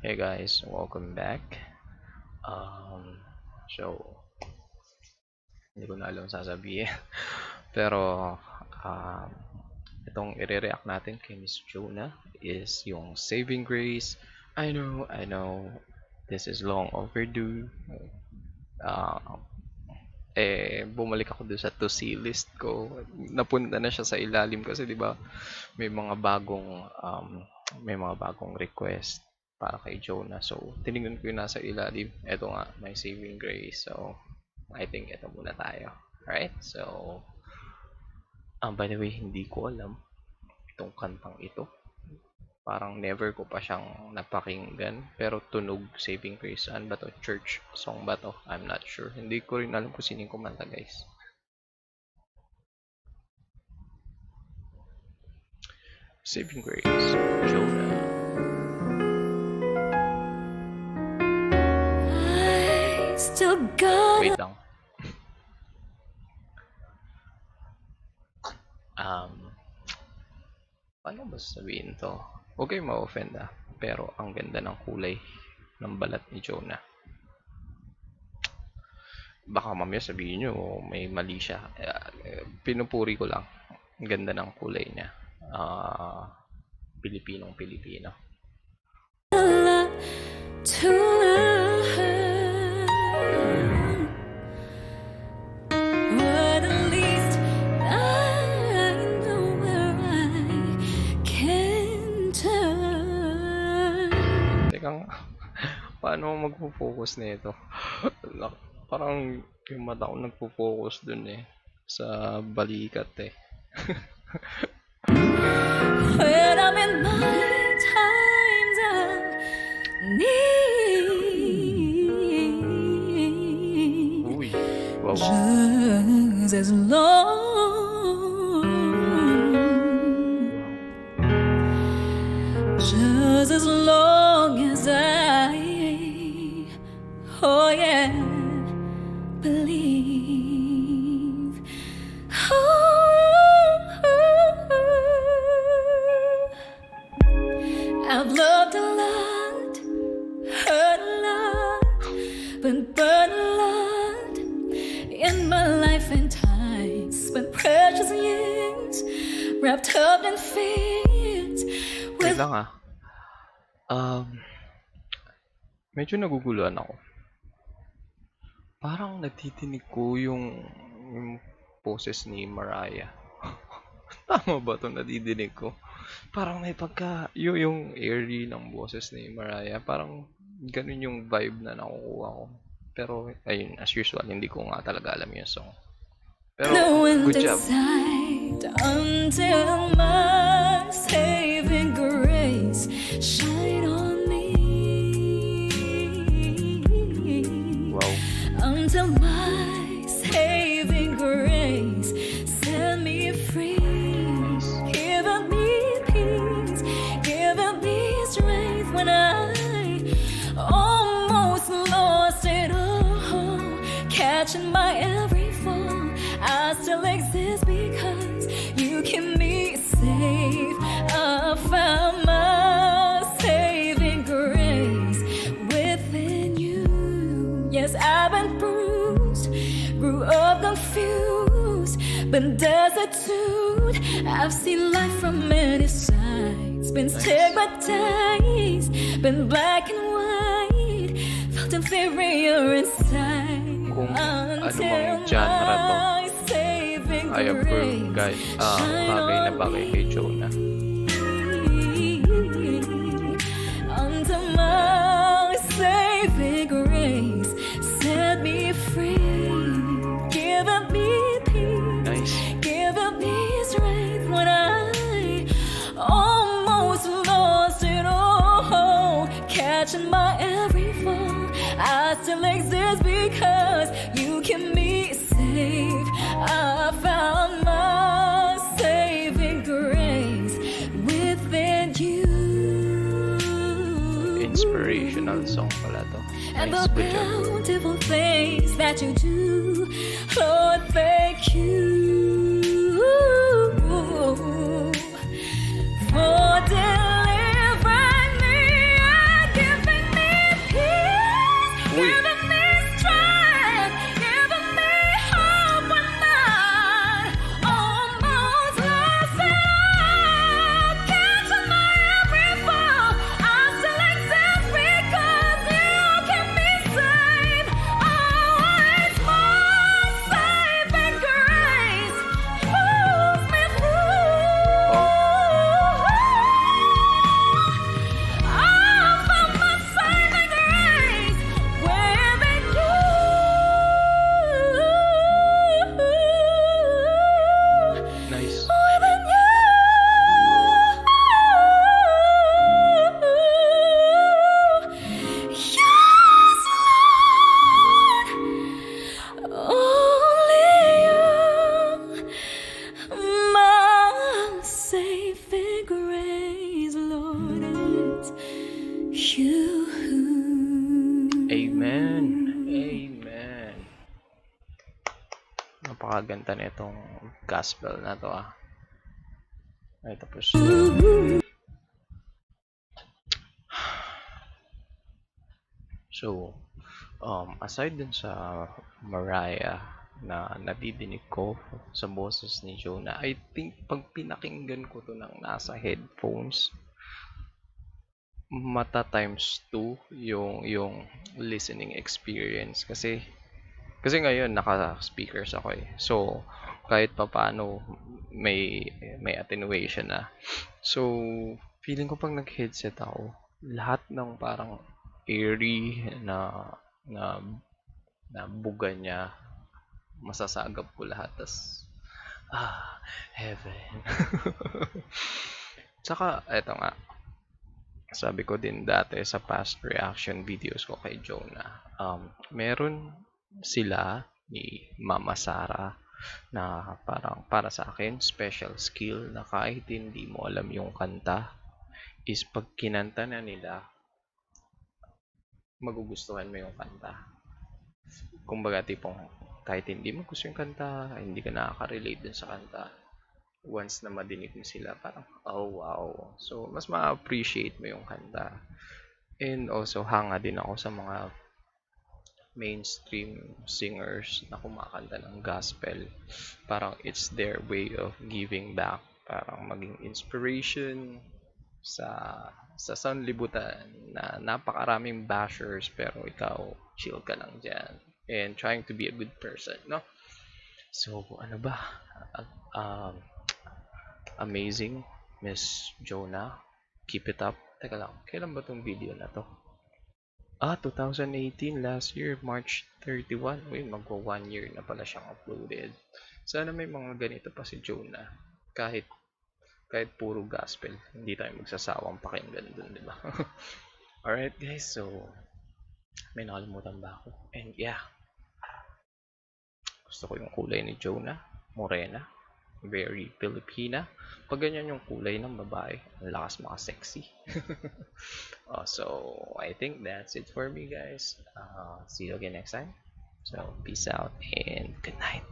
Hey guys, welcome back. Um, so, hindi ko na alam sasabihin. Pero, um, itong i-react natin kay Miss Jonah is yung Saving Grace. I know, this is long overdue. Uh, Bumalik ako dun sa to see list ko. Napunta na siya sa ilalim kasi 'di ba may mga bagong request para kay Jonah. So, tinignan ko yung nasa ilalim. Eto nga, may Saving Grace. So, I think ito muna tayo. Alright? So, by the way, hindi ko alam itong kantang ito. Parang never ko pa siyang napakinggan. Pero tunog Saving Grace. Saan ba to? Church song ba to? I'm not sure. Hindi ko rin alam kung sino yung kumanta, guys. Saving Grace, Jonah. Wait lang. Paano ba sabihin to? Huwag kayong ma-offend pero ang ganda ng kulay ng balat ni Jonah. Baka mamaya sabihin nyo may mali siya. Pinupuri ko lang. Ang ganda ng kulay niya. Pilipinong-Pilipino. Paano magpo-focus nito? Parang yung mata ko nagpo-focus dun sa balikat When I'm in my times of need, Uy, wow. just as long as oh yeah, believe. I've loved a lot, hurt a lot, been burned a lot in my life and time. Spent precious years wrapped up in fears. Wait lang medyo naguguluhan ako. Parang natitinig ko yung boses ni Mariah. Tama ba itong nadidinig ko? Parang may yung airy ng boses ni Mariah. Parang ganun yung vibe na nakukuha ko. Pero, ayun, as usual, hindi ko nga talaga alam yung song. Pero, good job. Until my saving grace shine on me. Wow. Until my saving grace set me free. Giving me peace, giving me strength when I almost lost it all. Catching my every fall, I still exist because you keep me safe. I found my saving grace within you. Yes, I've been bruised, grew up confused, been destitute. I've seen life from many sides, been stigmatized, been black and white, felt inferior inside. Kung ano mang genre to, I approve, guys. Bagay na bagay kay Jonah. Until my saving grace set me free, giving me peace, Nice. giving me strength when I almost lost it all. Catching my every fall, I still exist because you keep me safe. I found my saving grace within you. Inspirational song pala to. And Nice, the good job. bountiful things that you do, Lord, thank you for delivering me and giving napakaganda nitong gospel na to Ay, tapos so aside dun sa Mariah na nadidinig ko sa boses ni Jonah, I think pag pinakinggan ko to ng nasa headphones, mata times 2 yung listening experience kasi ngayon naka-speakers ako So kahit papaano may attenuation na. So feeling ko pag nag-headset ako, lahat ng parang airy na na buga niya masasagap ko lahat tas heaven. Tsaka eto nga, sabi ko din dati sa past reaction videos ko kay Jonah, meron sila ni Mama Sara na parang para sa akin special skill na kahit hindi mo alam yung kanta is pag kinanta na nila, magugustuhan mo yung kanta. Kumbaga tipong kahit hindi mo gusto yung kanta, hindi ka nakaka-relate dun sa kanta, once na madinig mo sila, parang, oh wow. So, mas ma-appreciate mo yung kanta. And also, hanga din ako sa mga mainstream singers na kumakanta ng gospel. Parang it's their way of giving back. Parang maging inspiration sa sanlibutan na napakaraming bashers pero ikaw, chill ka lang dyan. And trying to be a good person, no? So, ano ba? Amazing, Miss Jonah. Keep it up. Teka lang, kailan ba tong video na to? 2018, last year, March 31. Uy, magwa 1 year na pala siyang uploaded. Sana may mga ganito pa si Jonah. Kahit puro gospel, hindi tayo magsasawang pakinggan dun, di ba? Alright guys, so may nakalimutan ba ako? And yeah, gusto ko yung kulay ni Jonah, morena, very Filipina. Pag ganyan yung kulay ng babae, ang lakas maka-sexy. So I think that's it for me, guys. See you again next time. So peace out and good night.